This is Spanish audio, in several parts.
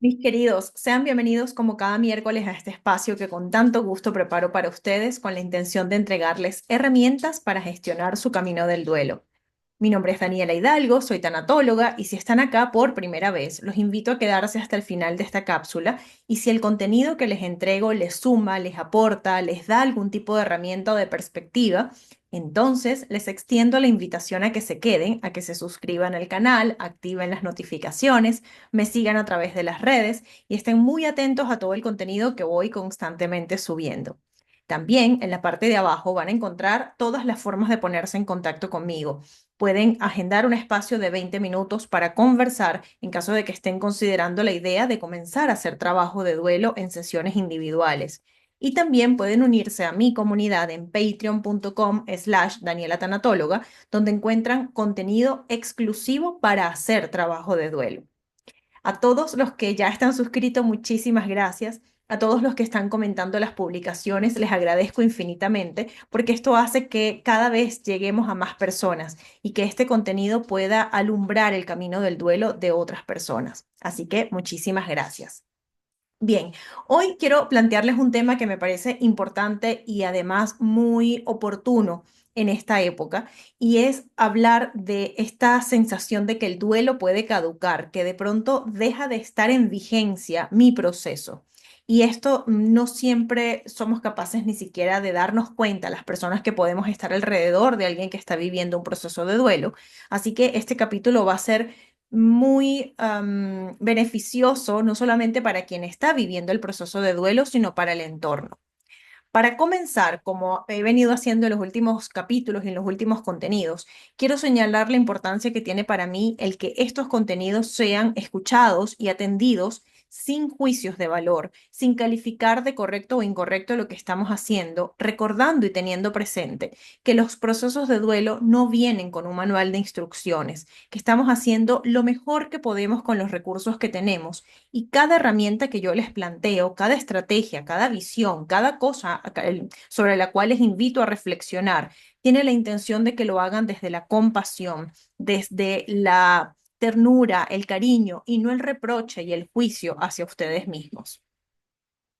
Mis queridos, sean bienvenidos como cada miércoles a este espacio que con tanto gusto preparo para ustedes con la intención de entregarles herramientas para gestionar su camino del duelo. Mi nombre es Daniela Hidalgo, soy tanatóloga y si están acá por primera vez, los invito a quedarse hasta el final de esta cápsula y si el contenido que les entrego les suma, les aporta, les da algún tipo de herramienta o de perspectiva, entonces les extiendo la invitación a que se queden, a que se suscriban al canal, activen las notificaciones, me sigan a través de las redes y estén muy atentos a todo el contenido que voy constantemente subiendo. También en la parte de abajo van a encontrar todas las formas de ponerse en contacto conmigo. Pueden agendar un espacio de 20 minutos para conversar en caso de que estén considerando la idea de comenzar a hacer trabajo de duelo en sesiones individuales. Y también pueden unirse a mi comunidad en patreon.com/Daniela Tanatóloga, donde encuentran contenido exclusivo para hacer trabajo de duelo. A todos los que ya están suscritos, muchísimas gracias. A todos los que están comentando las publicaciones, les agradezco infinitamente porque esto hace que cada vez lleguemos a más personas y que este contenido pueda alumbrar el camino del duelo de otras personas. Así que muchísimas gracias. Bien, hoy quiero plantearles un tema que me parece importante y además muy oportuno en esta época, y es hablar de esta sensación de que el duelo puede caducar, que de pronto deja de estar en vigencia mi proceso. Y esto no siempre somos capaces ni siquiera de darnos cuenta, las personas que podemos estar alrededor de alguien que está viviendo un proceso de duelo. Así que este capítulo va a ser muy beneficioso, no solamente para quien está viviendo el proceso de duelo, sino para el entorno. Para comenzar, como he venido haciendo en los últimos capítulos y en los últimos contenidos, quiero señalar la importancia que tiene para mí el que estos contenidos sean escuchados y atendidos sin juicios de valor, sin calificar de correcto o incorrecto lo que estamos haciendo, recordando y teniendo presente que los procesos de duelo no vienen con un manual de instrucciones, que estamos haciendo lo mejor que podemos con los recursos que tenemos y cada herramienta que yo les planteo, cada estrategia, cada visión, cada cosa sobre la cual les invito a reflexionar, tiene la intención de que lo hagan desde la compasión, desde la ternura, el cariño y no el reproche y el juicio hacia ustedes mismos.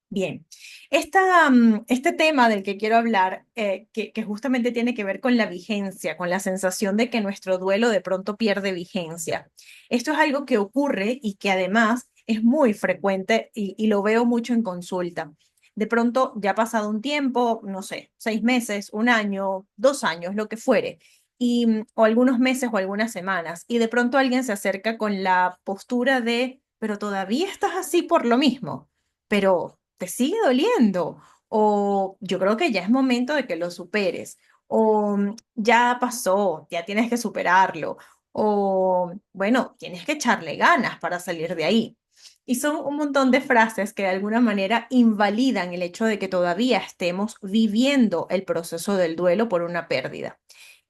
Bien, este tema del que quiero hablar, que justamente tiene que ver con la vigencia, con la sensación de que nuestro duelo de pronto pierde vigencia. Esto es algo que ocurre y que además es muy frecuente y lo veo mucho en consulta. De pronto ya ha pasado un tiempo, no sé, 6 meses, un año, 2 años, lo que fuere, o algunos meses o algunas semanas, y de pronto alguien se acerca con la postura de, pero todavía estás así por lo mismo, pero te sigue doliendo o yo creo que ya es momento de que lo superes o ya pasó, ya tienes que superarlo o bueno, tienes que echarle ganas para salir de ahí. Y son un montón de frases que de alguna manera invalidan el hecho de que todavía estemos viviendo el proceso del duelo por una pérdida.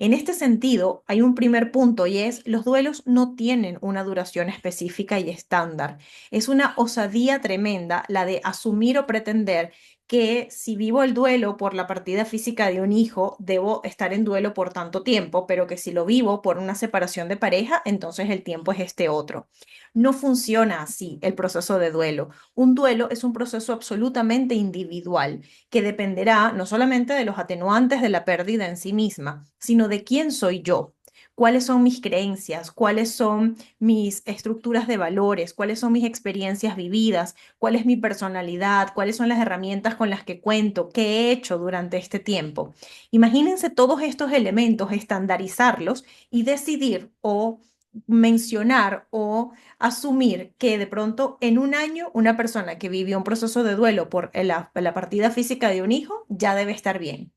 En este sentido, hay un primer punto y es los duelos no tienen una duración específica y estándar. Es una osadía tremenda la de asumir o pretender que si vivo el duelo por la partida física de un hijo, debo estar en duelo por tanto tiempo, pero que si lo vivo por una separación de pareja, entonces el tiempo es este otro. No funciona así el proceso de duelo. Un duelo es un proceso absolutamente individual que dependerá no solamente de los atenuantes de la pérdida en sí misma, sino de quién soy yo. ¿Cuáles son mis creencias? ¿Cuáles son mis estructuras de valores? ¿Cuáles son mis experiencias vividas? ¿Cuál es mi personalidad? ¿Cuáles son las herramientas con las que cuento? ¿Qué he hecho durante este tiempo? Imagínense todos estos elementos, estandarizarlos y decidir o mencionar o asumir que de pronto en un año una persona que vivió un proceso de duelo por la partida física de un hijo ya debe estar bien.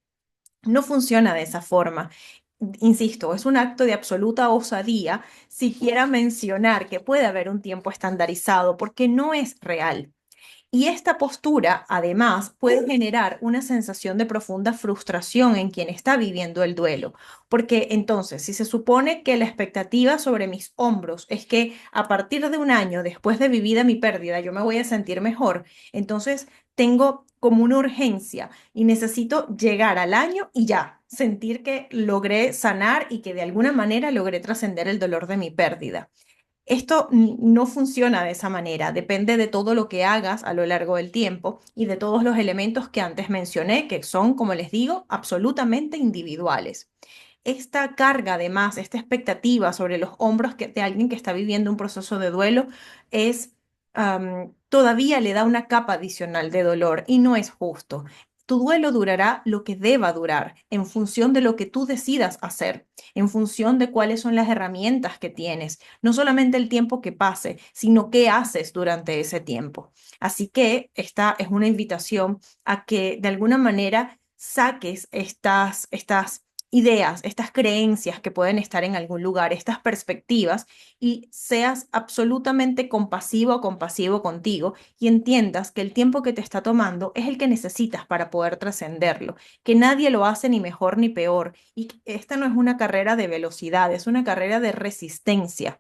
No funciona de esa forma. Insisto, es un acto de absoluta osadía siquiera mencionar que puede haber un tiempo estandarizado porque no es real. Y esta postura, además, puede generar una sensación de profunda frustración en quien está viviendo el duelo, porque entonces, si se supone que la expectativa sobre mis hombros es que a partir de un año después de vivida mi pérdida yo me voy a sentir mejor, entonces tengo como una urgencia y necesito llegar al año y ya, sentir que logré sanar y que de alguna manera logré trascender el dolor de mi pérdida. Esto no funciona de esa manera, depende de todo lo que hagas a lo largo del tiempo y de todos los elementos que antes mencioné, que son, como les digo, absolutamente individuales. Esta carga, además, esta expectativa sobre los hombros de alguien que está viviendo un proceso de duelo es todavía le da una capa adicional de dolor y no es justo. Tu duelo durará lo que deba durar en función de lo que tú decidas hacer, en función de cuáles son las herramientas que tienes, no solamente el tiempo que pase, sino qué haces durante ese tiempo. Así que esta es una invitación a que de alguna manera saques estas ideas, estas creencias que pueden estar en algún lugar, estas perspectivas, y seas absolutamente compasivo o compasivo contigo y entiendas que el tiempo que te está tomando es el que necesitas para poder trascenderlo, que nadie lo hace ni mejor ni peor y que esta no es una carrera de velocidad, es una carrera de resistencia.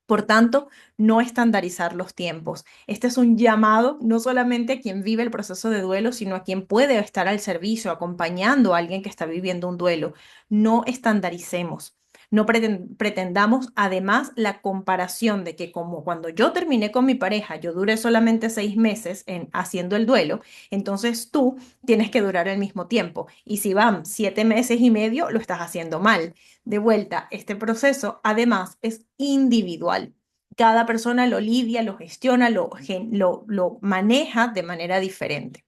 Por tanto, no estandarizar los tiempos. Este es un llamado no solamente a quien vive el proceso de duelo, sino a quien puede estar al servicio, acompañando a alguien que está viviendo un duelo. No estandaricemos. No pretendamos además la comparación de que como cuando yo terminé con mi pareja, yo duré solamente 6 meses haciendo el duelo, entonces tú tienes que durar el mismo tiempo. Y si van 7 meses y medio, lo estás haciendo mal. De vuelta, este proceso además es individual. Cada persona lo lidia, lo gestiona, lo maneja de manera diferente.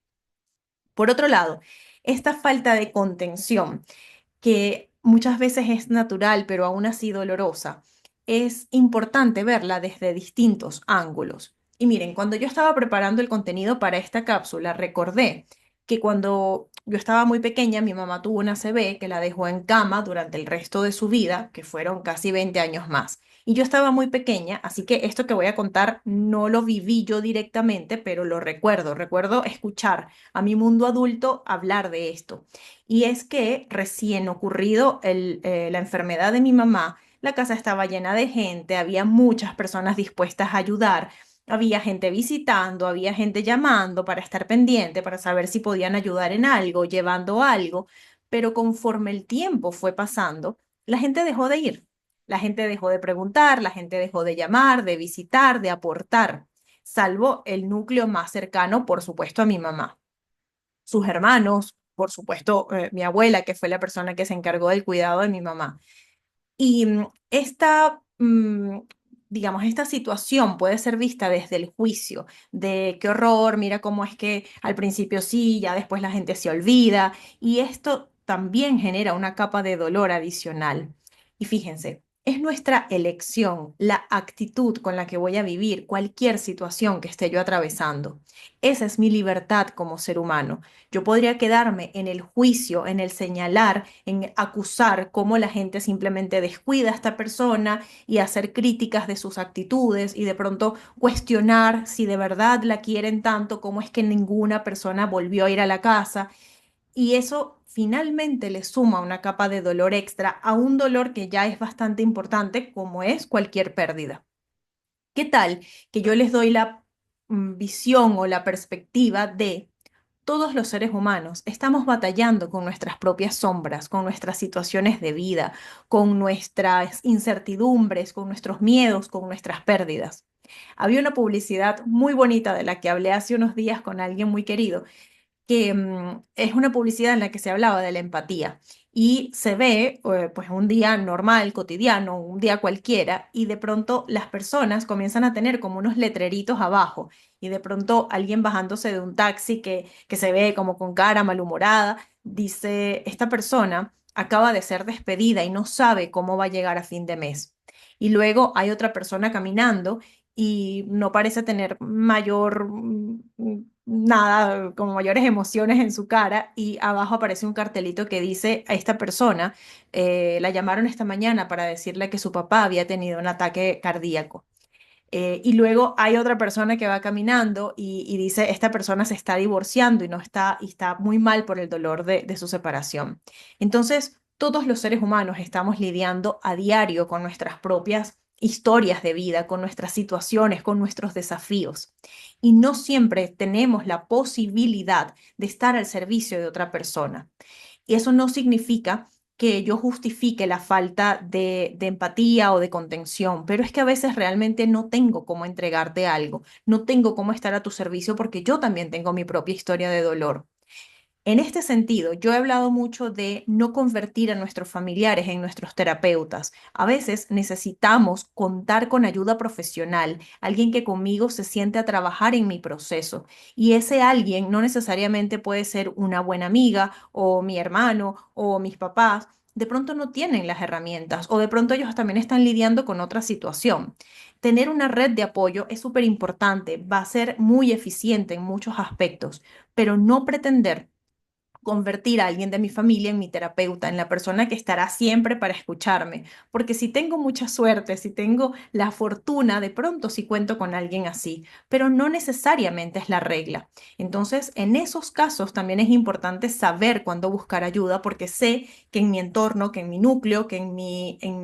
Por otro lado, esta falta de contención, que muchas veces es natural, pero aún así dolorosa, es importante verla desde distintos ángulos. Y miren, cuando yo estaba preparando el contenido para esta cápsula, recordé que cuando yo estaba muy pequeña, mi mamá tuvo una ACV que la dejó en cama durante el resto de su vida, que fueron casi 20 años más. Y yo estaba muy pequeña, así que esto que voy a contar no lo viví yo directamente, pero lo recuerdo. Recuerdo escuchar a mi mundo adulto hablar de esto. Y es que recién ocurrido la enfermedad de mi mamá, la casa estaba llena de gente, había muchas personas dispuestas a ayudar, había gente visitando, había gente llamando para estar pendiente, para saber si podían ayudar en algo, llevando algo, pero conforme el tiempo fue pasando, la gente dejó de ir, la gente dejó de preguntar, la gente dejó de llamar, de visitar, de aportar, salvo el núcleo más cercano, por supuesto, a mi mamá, sus hermanos, por supuesto, mi abuela, que fue la persona que se encargó del cuidado de mi mamá. Y digamos, esta situación puede ser vista desde el juicio de qué horror, mira cómo es que al principio sí, ya después la gente se olvida, y esto también genera una capa de dolor adicional. Y fíjense, es nuestra elección, la actitud con la que voy a vivir cualquier situación que esté yo atravesando. Esa es mi libertad como ser humano. Yo podría quedarme en el juicio, en el señalar, en acusar cómo la gente simplemente descuida a esta persona y hacer críticas de sus actitudes y de pronto cuestionar si de verdad la quieren tanto, cómo es que ninguna persona volvió a ir a la casa. Y eso finalmente le suma una capa de dolor extra a un dolor que ya es bastante importante, como es cualquier pérdida. ¿Qué tal que yo les doy la visión o la perspectiva de todos los seres humanos estamos batallando con nuestras propias sombras, con nuestras situaciones de vida, con nuestras incertidumbres, con nuestros miedos, con nuestras pérdidas? Había una publicidad muy bonita de la que hablé hace unos días con alguien muy querido, que es una publicidad en la que se hablaba de la empatía y se ve pues un día normal, cotidiano, un día cualquiera, y de pronto las personas comienzan a tener como unos letreritos abajo y de pronto alguien bajándose de un taxi que se ve como con cara malhumorada, dice, esta persona acaba de ser despedida y no sabe cómo va a llegar a fin de mes. Y luego hay otra persona caminando y no parece tener mayor, nada, como mayores emociones en su cara, y abajo aparece un cartelito que dice a esta persona, la llamaron esta mañana para decirle que su papá había tenido un ataque cardíaco. Y luego hay otra persona que va caminando y dice, esta persona se está divorciando y está muy mal por el dolor de su separación. Entonces, todos los seres humanos estamos lidiando a diario con nuestras propias historias de vida, con nuestras situaciones, con nuestros desafíos. Y no siempre tenemos la posibilidad de estar al servicio de otra persona. Y eso no significa que yo justifique la falta de empatía o de contención, pero es que a veces realmente no tengo cómo entregarte algo, no tengo cómo estar a tu servicio porque yo también tengo mi propia historia de dolor. En este sentido, yo he hablado mucho de no convertir a nuestros familiares en nuestros terapeutas. A veces necesitamos contar con ayuda profesional, alguien que conmigo se siente a trabajar en mi proceso. Y ese alguien no necesariamente puede ser una buena amiga o mi hermano o mis papás. De pronto no tienen las herramientas o de pronto ellos también están lidiando con otra situación. Tener una red de apoyo es súper importante, va a ser muy eficiente en muchos aspectos, pero no pretender convertir a alguien de mi familia en mi terapeuta, en la persona que estará siempre para escucharme, porque si tengo mucha suerte, si tengo la fortuna, de pronto sí cuento con alguien así, pero no necesariamente es la regla. Entonces, en esos casos también es importante saber cuándo buscar ayuda, porque sé que en mi entorno, que en mi núcleo, que en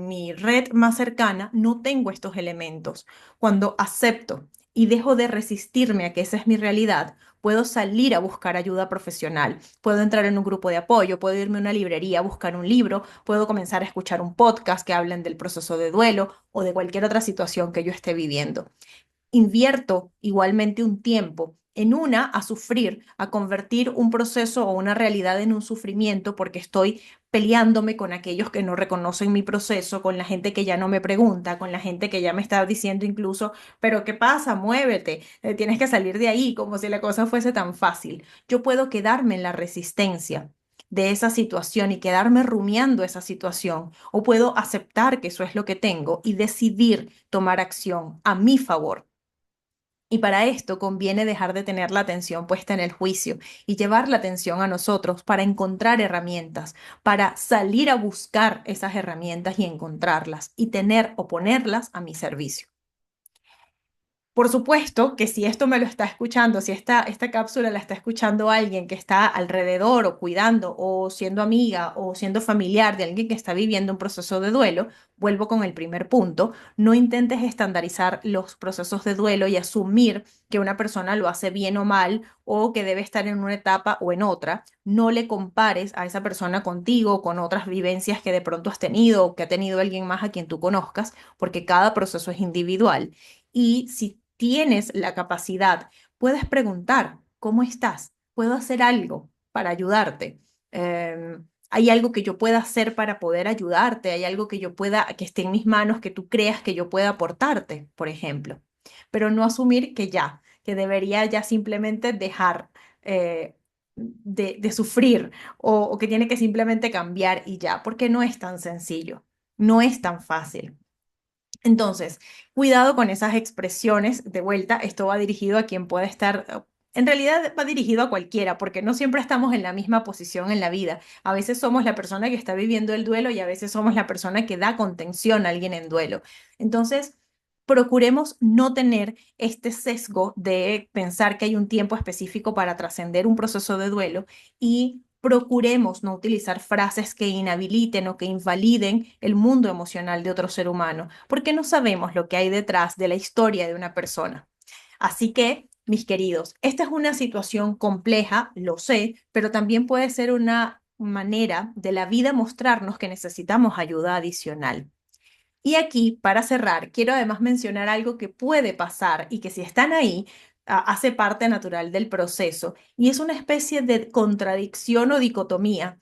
mi red más cercana, no tengo estos elementos. Cuando acepto y dejo de resistirme a que esa es mi realidad, puedo salir a buscar ayuda profesional, puedo entrar en un grupo de apoyo, puedo irme a una librería a buscar un libro, puedo comenzar a escuchar un podcast que hablen del proceso de duelo o de cualquier otra situación que yo esté viviendo. Invierto igualmente un tiempo en una a sufrir, a convertir un proceso o una realidad en un sufrimiento porque estoy peleándome con aquellos que no reconocen mi proceso, con la gente que ya no me pregunta, con la gente que ya me está diciendo incluso, pero ¿qué pasa? Muévete, tienes que salir de ahí, como si la cosa fuese tan fácil. Yo puedo quedarme en la resistencia de esa situación y quedarme rumiando esa situación, o puedo aceptar que eso es lo que tengo y decidir tomar acción a mi favor. Y para esto conviene dejar de tener la atención puesta en el juicio y llevar la atención a nosotros para encontrar herramientas, para salir a buscar esas herramientas y encontrarlas y tener o ponerlas a mi servicio. Por supuesto que si esto me lo está escuchando, si esta cápsula la está escuchando alguien que está alrededor o cuidando o siendo amiga o siendo familiar de alguien que está viviendo un proceso de duelo, vuelvo con el primer punto, no intentes estandarizar los procesos de duelo y asumir que una persona lo hace bien o mal o que debe estar en una etapa o en otra. No le compares a esa persona contigo o con otras vivencias que de pronto has tenido o que ha tenido alguien más a quien tú conozcas, porque cada proceso es individual. Y si tienes la capacidad, puedes preguntar, ¿cómo estás? ¿Puedo hacer algo para ayudarte? ¿Hay algo que yo pueda hacer para poder ayudarte? ¿Hay algo que yo pueda, que esté en mis manos, que tú creas que yo pueda aportarte, por ejemplo? Pero no asumir que ya, que debería ya simplemente dejar de sufrir o que tiene que simplemente cambiar y ya, porque no es tan sencillo, no es tan fácil. Entonces, cuidado con esas expresiones. De vuelta, esto va dirigido a quien pueda estar, en realidad va dirigido a cualquiera, porque no siempre estamos en la misma posición en la vida. A veces somos la persona que está viviendo el duelo y a veces somos la persona que da contención a alguien en duelo. Entonces, procuremos no tener este sesgo de pensar que hay un tiempo específico para trascender un proceso de duelo y procuremos no utilizar frases que inhabiliten o que invaliden el mundo emocional de otro ser humano, porque no sabemos lo que hay detrás de la historia de una persona. Así que, mis queridos, esta es una situación compleja, lo sé, pero también puede ser una manera de la vida mostrarnos que necesitamos ayuda adicional. Y aquí, para cerrar, quiero además mencionar algo que puede pasar y que si están ahí, hace parte natural del proceso. Y es una especie de contradicción o dicotomía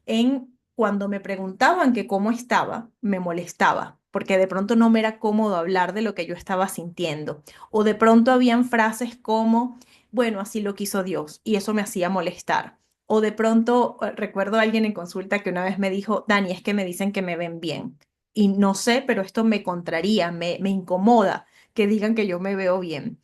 en cuando me preguntaban que cómo estaba, me molestaba, porque de pronto no me era cómodo hablar de lo que yo estaba sintiendo. O de pronto habían frases como, bueno, así lo quiso Dios, y eso me hacía molestar. O de pronto recuerdo a alguien en consulta que una vez me dijo, Dani, es que me dicen que me ven bien. Y no sé, pero esto me contraría, me incomoda que digan que yo me veo bien.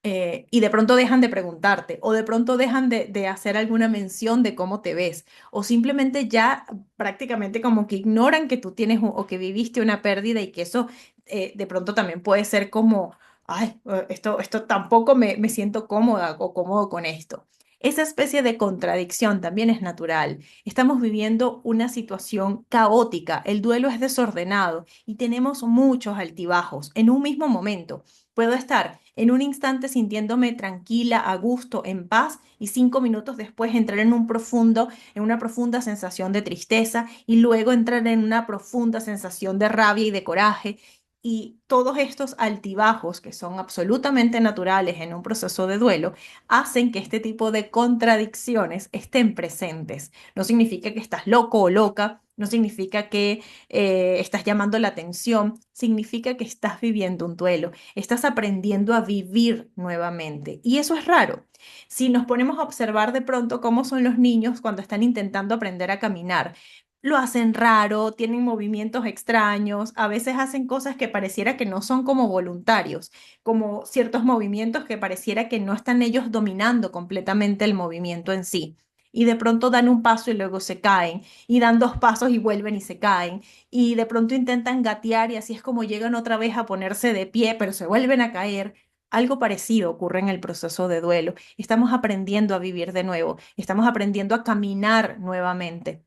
Y de pronto dejan de preguntarte o de pronto dejan de hacer alguna mención de cómo te ves o simplemente ya prácticamente como que ignoran que tú tienes o que viviste una pérdida y que eso de pronto también puede ser como, ay, esto tampoco me siento cómoda o cómodo con esto. Esa especie de contradicción también es natural. Estamos viviendo una situación caótica, el duelo es desordenado y tenemos muchos altibajos en un mismo momento. Puedo estar en un instante sintiéndome tranquila, a gusto, en paz y 5 minutos después entrar en una profunda sensación de tristeza y luego entrar en una profunda sensación de rabia y de coraje. Y todos estos altibajos, que son absolutamente naturales en un proceso de duelo, hacen que este tipo de contradicciones estén presentes. No significa que estás loco o loca, no significa que estás llamando la atención, significa que estás viviendo un duelo, estás aprendiendo a vivir nuevamente. Y eso es raro. Si nos ponemos a observar de pronto cómo son los niños cuando están intentando aprender a caminar, lo hacen raro, tienen movimientos extraños, a veces hacen cosas que pareciera que no son como voluntarios, como ciertos movimientos que pareciera que no están ellos dominando completamente el movimiento en sí. Y de pronto dan un paso y luego se caen, y dan dos pasos y vuelven y se caen, y de pronto intentan gatear y así es como llegan otra vez a ponerse de pie, pero se vuelven a caer. Algo parecido ocurre en el proceso de duelo. Estamos aprendiendo a vivir de nuevo, estamos aprendiendo a caminar nuevamente.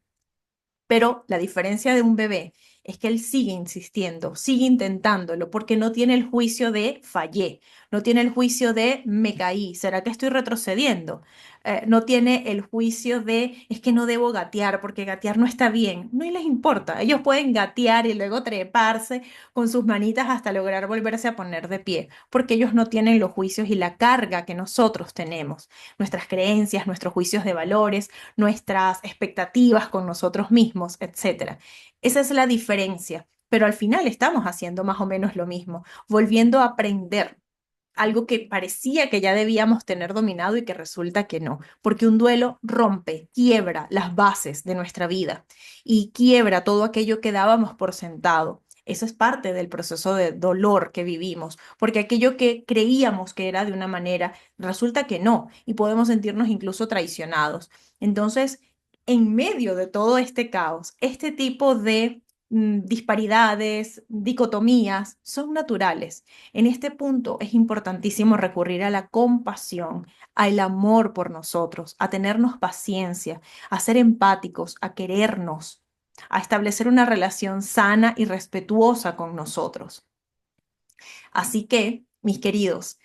Pero la diferencia de un bebé es que él sigue insistiendo, sigue intentándolo, porque no tiene el juicio de fallé, no tiene el juicio de me caí, ¿será que estoy retrocediendo? No tiene el juicio de es que no debo gatear porque gatear no está bien. No les importa, ellos pueden gatear y luego treparse con sus manitas hasta lograr volverse a poner de pie, porque ellos no tienen los juicios y la carga que nosotros tenemos, nuestras creencias, nuestros juicios de valores, nuestras expectativas con nosotros mismos, etcétera. Esa es la diferencia, pero al final estamos haciendo más o menos lo mismo, volviendo a aprender algo que parecía que ya debíamos tener dominado y que resulta que no, porque un duelo rompe, quiebra las bases de nuestra vida y quiebra todo aquello que dábamos por sentado. Eso es parte del proceso de dolor que vivimos, porque aquello que creíamos que era de una manera, resulta que no, y podemos sentirnos incluso traicionados. Entonces, en medio de todo este caos, este tipo de disparidades, dicotomías, son naturales. En este punto es importantísimo recurrir a la compasión, al amor por nosotros, a tenernos paciencia, a ser empáticos, a querernos, a establecer una relación sana y respetuosa con nosotros. Así que, mis queridos,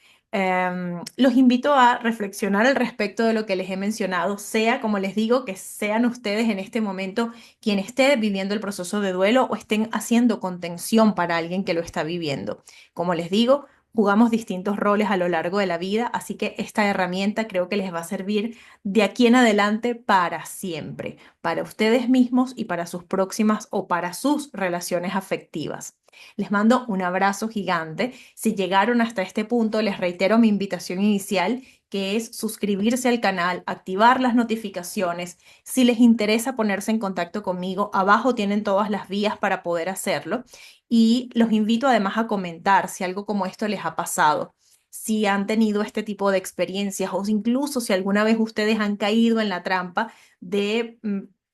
los invito a reflexionar al respecto de lo que les he mencionado, sea como les digo, que sean ustedes en este momento quien esté viviendo el proceso de duelo o estén haciendo contención para alguien que lo está viviendo. Como les digo, jugamos distintos roles a lo largo de la vida, así que esta herramienta creo que les va a servir de aquí en adelante para siempre, para ustedes mismos y para sus próximas o para sus relaciones afectivas. Les mando un abrazo gigante. Si llegaron hasta este punto, les reitero mi invitación inicial, que es suscribirse al canal, activar las notificaciones. Si les interesa ponerse en contacto conmigo, abajo tienen todas las vías para poder hacerlo. Y los invito además a comentar si algo como esto les ha pasado, si han tenido este tipo de experiencias o incluso si alguna vez ustedes han caído en la trampa de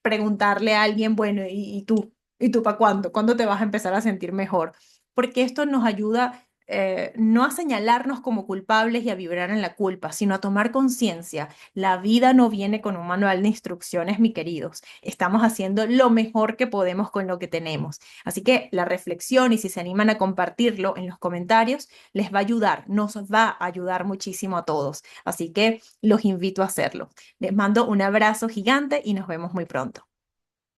preguntarle a alguien, bueno, ¿y tú? ¿Y tú para cuándo? ¿Cuándo te vas a empezar a sentir mejor? Porque esto nos ayuda no a señalarnos como culpables y a vibrar en la culpa, sino a tomar conciencia. La vida no viene con un manual de instrucciones, mi queridos. Estamos haciendo lo mejor que podemos con lo que tenemos. Así que la reflexión y si se animan a compartirlo en los comentarios, les va a ayudar, nos va a ayudar muchísimo a todos. Así que los invito a hacerlo. Les mando un abrazo gigante y nos vemos muy pronto.